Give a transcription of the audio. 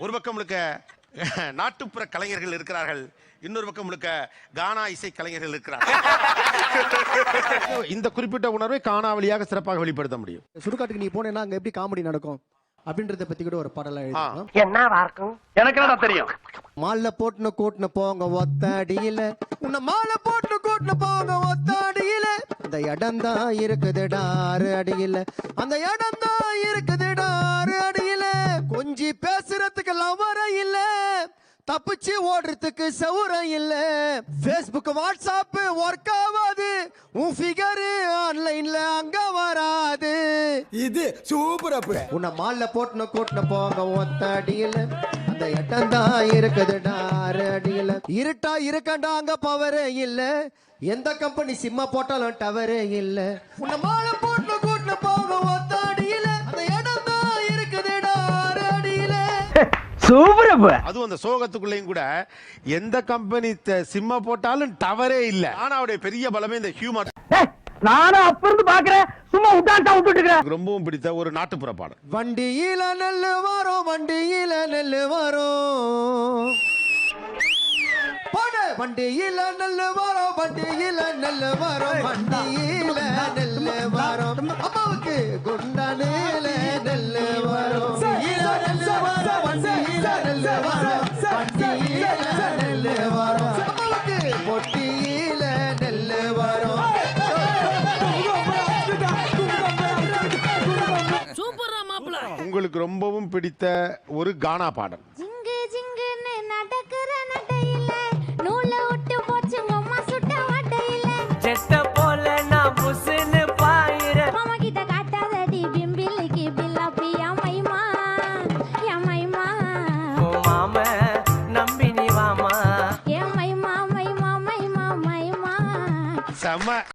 ஒரு பக்கம் முழுக்க நாட்டுப்புற கலைஞர்கள் இருக்கிறார்கள், இன்னொரு பக்கம் முழுக்க கானா இசை கலைஞர்கள் இருக்கிறார்கள். இந்த குறிப்பிட்ட உணர்வை கானா வழியாக சிறப்பாக வெளிப்படுத்த முடியும். சுடுகாட்டுக்கு நீ போனேன்னா அங்க எப்படி காமெடி நடக்கும் அப்படின்றத பத்தி கூட ஒரு பாடலாம் எழுதலாம். என்ன இருக்கும் எனக்கு என்ன தெரியும். மாலை போட்டுன கூட்டுன போங்க ஒத்தடியில, உன்னை மாலை போட்டுன கூட்டுன போங்க ஒத்தடியில, அந்த இடம் தான் இருக்குதுடா 6 அடியில, அந்த இடம் தான் இருக்குதுடா 6 அடியில, கொஞ்சி பேசுறதுக்கு லவர இல்ல, தப்பிச்சு ஓடுறதுக்கு சவுரம் இல்ல, Facebook வாட்ஸ்அப் ஒர்க் ஆகாது, உன் ஃபிகர் ஆன்லைன்ல அங்க வராது. இது சூப்பர். அப்ப உன்னை மாலை போட்டுன கூட்டுன போங்க ஒத்தடியில, அந்த இடம் தான் இருக்குதுடா 6 அடியில, இருட்டா இருக்கண்டா அங்க பவரே இல்ல, எந்த கம்பெனி சிம்மா போட்டாலும் டவரே இல்ல, உன்னை மாலை போட்டுன கூட்டுன போங்க ஒத்தடியில, அந்த இடம் தான் இருக்குதுடா 6 அடியில. சூப்பர். அதுவும் அந்த சோகத்துக்குள்ளேயும் கூட எந்த கம்பெனி சிம்மா போட்டாலும் டவரே இல்ல. ஆனாவுடைய பெரிய பலமே இந்த ஹியூமர். நானும் அப்ப இருந்து பாக்குறேன், சும்மா விட்டாண்டா விட்டுட்டு இருக்கேன். ரொம்பவும் பிடித்த ஒரு நாட்டுப்புற பாடல். வண்டியில நெல்லு வரும், வண்டியில நெல்லு வரும், போடு வண்டியில நெல்லு வரும், வண்டியில நெல்லு வரும், வண்டியில நெல்லு வரும், அம்மாவுக்கு குண்டானில நெல்லு வரும், வண்டியில நெல்லு வரும், வண்டியில நெல்லு வரும், வண்டியில நெல்லு வரும், அம்மாவுக்கு பொட்டியில நெல்லு வரும். உங்களுக்கு ரொம்பவும் பிடித்த ஒரு கானா பாடல். ஜிங்கு ஜிங்குன்னு நடக்கிற நடையில நூல விட்டு போச்சுங்க அம்மா சுட்ட வட்டையில செத்த போல நான் புசுன்னு பாயிர மாமா கிட்ட காட்டாதடி பிம்பிலிக்கு பில்லாப்பி யமைமா யமைமா ஓ மாம நம்பி நீ வாமா யமைமா மைமா மைமா மைமா செம.